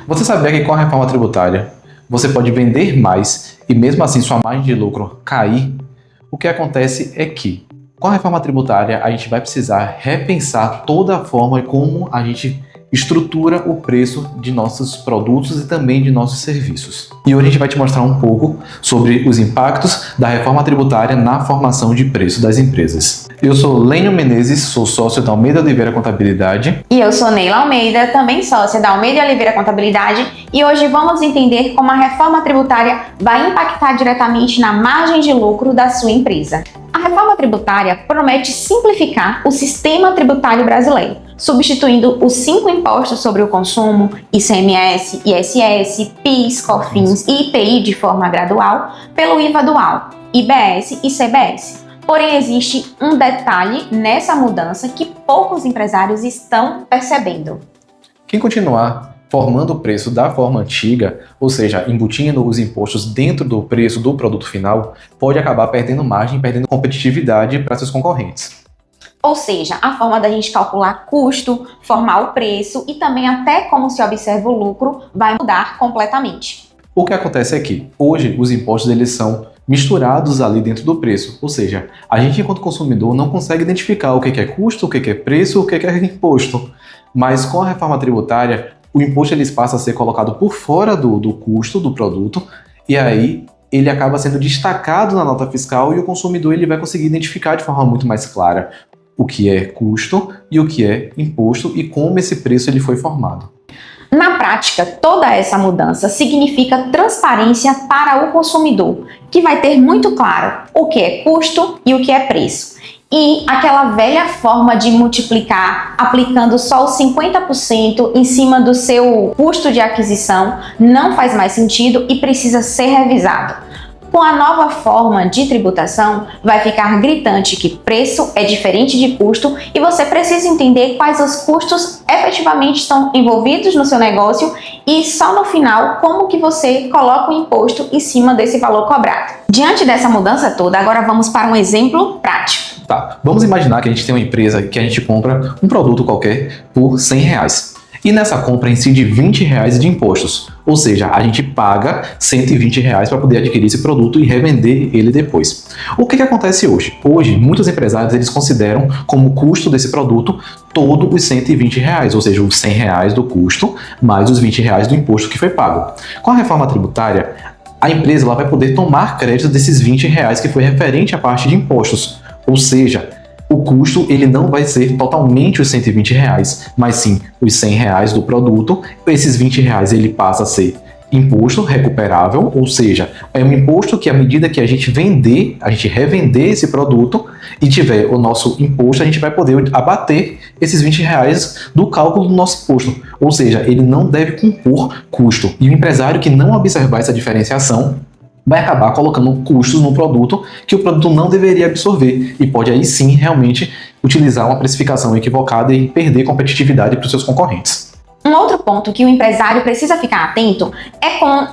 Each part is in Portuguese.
Você sabia que com a reforma tributária você pode vender mais e mesmo assim sua margem de lucro cair? O que acontece é que com a reforma tributária a gente vai precisar repensar toda a forma como a gente estrutura o preço de nossos produtos e também de nossos serviços. E hoje a gente vai te mostrar um pouco sobre os impactos da reforma tributária na formação de preço das empresas. Eu sou Lênio Menezes, sou sócio da Almeida Oliveira Contabilidade. E eu sou Neila Almeida, também sócia da Almeida Oliveira Contabilidade, e hoje vamos entender como a reforma tributária vai impactar diretamente na margem de lucro da sua empresa. A reforma tributária promete simplificar o sistema tributário brasileiro, substituindo os 5 impostos sobre o consumo, ICMS, ISS, PIS, COFINS e IPI de forma gradual, pelo IVA dual, IBS e CBS. Porém, existe um detalhe nessa mudança que poucos empresários estão percebendo. Quem continuar formando o preço da forma antiga, ou seja, embutindo os impostos dentro do preço do produto final, pode acabar perdendo margem, perdendo competitividade para seus concorrentes. Ou seja, a forma da gente calcular custo, formar o preço e também até como se observa o lucro vai mudar completamente. O que acontece é que, hoje, os impostos eles são misturados ali dentro do preço, ou seja, a gente enquanto consumidor não consegue identificar o que é custo, o que é preço, o que é imposto. Mas com a reforma tributária, o imposto ele passa a ser colocado por fora do custo do produto e aí ele acaba sendo destacado na nota fiscal e o consumidor ele vai conseguir identificar de forma muito mais clara o que é custo e o que é imposto e como esse preço ele foi formado. Na prática, toda essa mudança significa transparência para o consumidor, que vai ter muito claro o que é custo e o que é preço. E aquela velha forma de multiplicar aplicando só os 50% em cima do seu custo de aquisição não faz mais sentido e precisa ser revisado. Com a nova forma de tributação, vai ficar gritante que preço é diferente de custo e você precisa entender quais os custos efetivamente estão envolvidos no seu negócio e só no final como que você coloca o imposto em cima desse valor cobrado. Diante dessa mudança toda, agora vamos para um exemplo prático. Tá, vamos imaginar que a gente tem uma empresa que a gente compra um produto qualquer por R$100. E nessa compra incide R$20 de impostos, ou seja, a gente paga R$120 para poder adquirir esse produto e revender ele depois. O que acontece hoje? Hoje, muitos empresários eles consideram como custo desse produto todos os R$120, ou seja, os R$100 do custo mais os R$20 do imposto que foi pago. Com a reforma tributária, a empresa ela vai poder tomar crédito desses R$20 que foi referente à parte de impostos, ou seja, o custo ele não vai ser totalmente os R$120, mas sim os R$100 do produto. Esses R$20 ele passa a ser imposto recuperável, ou seja, é um imposto que à medida que a gente revender esse produto e tiver o nosso imposto, a gente vai poder abater esses R$20 do cálculo do nosso imposto. Ou seja, ele não deve compor custo. E o empresário que não observar essa diferenciação vai acabar colocando custos no produto que o produto não deveria absorver e pode aí sim realmente utilizar uma precificação equivocada e perder competitividade para os seus concorrentes. Um outro ponto que o empresário precisa ficar atento é com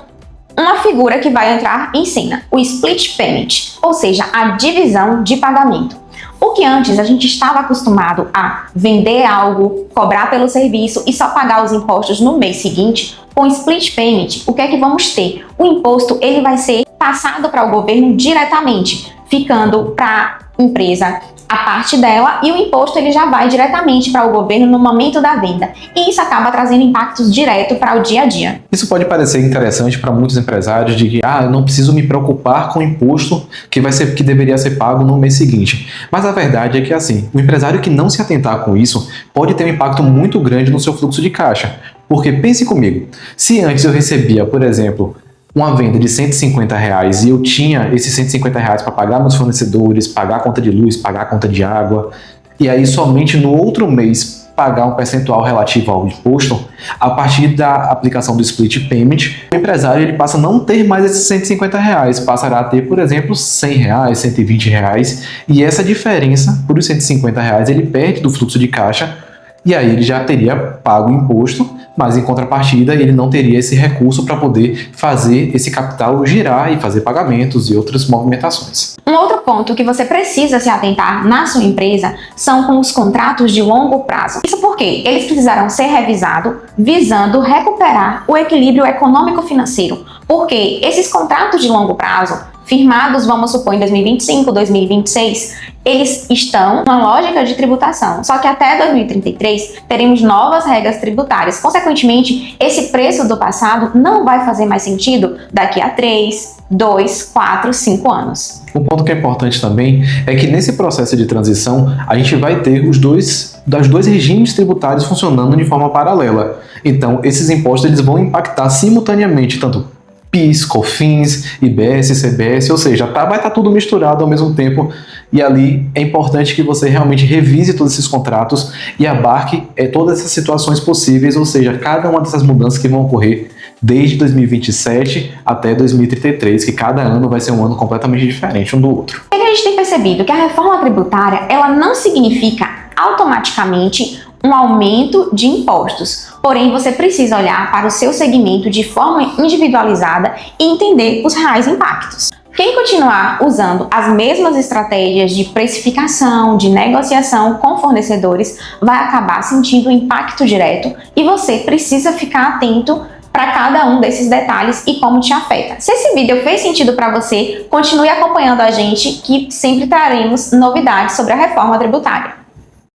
uma figura que vai entrar em cena, o split payment, ou seja, a divisão de pagamento. O que antes a gente estava acostumado a vender algo, cobrar pelo serviço e só pagar os impostos no mês seguinte, com split payment, o que é que vamos ter? O imposto ele vai ser passado para o governo diretamente, ficando para a empresa a parte dela e o imposto ele já vai diretamente para o governo no momento da venda. E isso acaba trazendo impactos direto para o dia a dia. Isso pode parecer interessante para muitos empresários de que eu não preciso me preocupar com o imposto que deveria ser pago no mês seguinte. Mas a verdade é que assim, o empresário que não se atentar com isso pode ter um impacto muito grande no seu fluxo de caixa. Porque pense comigo, se antes eu recebia, por exemplo, uma venda de R$150 e eu tinha esses R$150 para pagar meus fornecedores, pagar a conta de luz, pagar a conta de água, e aí somente no outro mês pagar um percentual relativo ao imposto, a partir da aplicação do split payment, o empresário ele passa a não ter mais esses R$150, passará a ter, por exemplo, R$100, R$120, e essa diferença, por os R$150, ele perde do fluxo de caixa, e aí ele já teria pago o imposto, mas em contrapartida ele não teria esse recurso para poder fazer esse capital girar e fazer pagamentos e outras movimentações. Um outro ponto que você precisa se atentar na sua empresa são com os contratos de longo prazo. Isso porque eles precisarão ser revisados visando recuperar o equilíbrio econômico-financeiro, porque esses contratos de longo prazo firmados, vamos supor, em 2025, 2026, eles estão na lógica de tributação. Só que até 2033 teremos novas regras tributárias. Consequentemente, esse preço do passado não vai fazer mais sentido daqui a 3, 2, 4, 5 anos. Um ponto que é importante também é que nesse processo de transição a gente vai ter os dois regimes tributários funcionando de forma paralela. Então, esses impostos eles vão impactar simultaneamente tanto PIS, COFINS, IBS, CBS, ou seja, vai estar tudo misturado ao mesmo tempo, e ali é importante que você realmente revise todos esses contratos e abarque todas essas situações possíveis, ou seja, cada uma dessas mudanças que vão ocorrer desde 2027 até 2033, que cada ano vai ser um ano completamente diferente um do outro. A gente tem percebido que a reforma tributária ela não significa automaticamente um aumento de impostos. Porém, você precisa olhar para o seu segmento de forma individualizada e entender os reais impactos. Quem continuar usando as mesmas estratégias de precificação, de negociação com fornecedores, vai acabar sentindo o impacto direto e você precisa ficar atento para cada um desses detalhes e como te afeta. Se esse vídeo fez sentido para você, continue acompanhando a gente que sempre traremos novidades sobre a reforma tributária.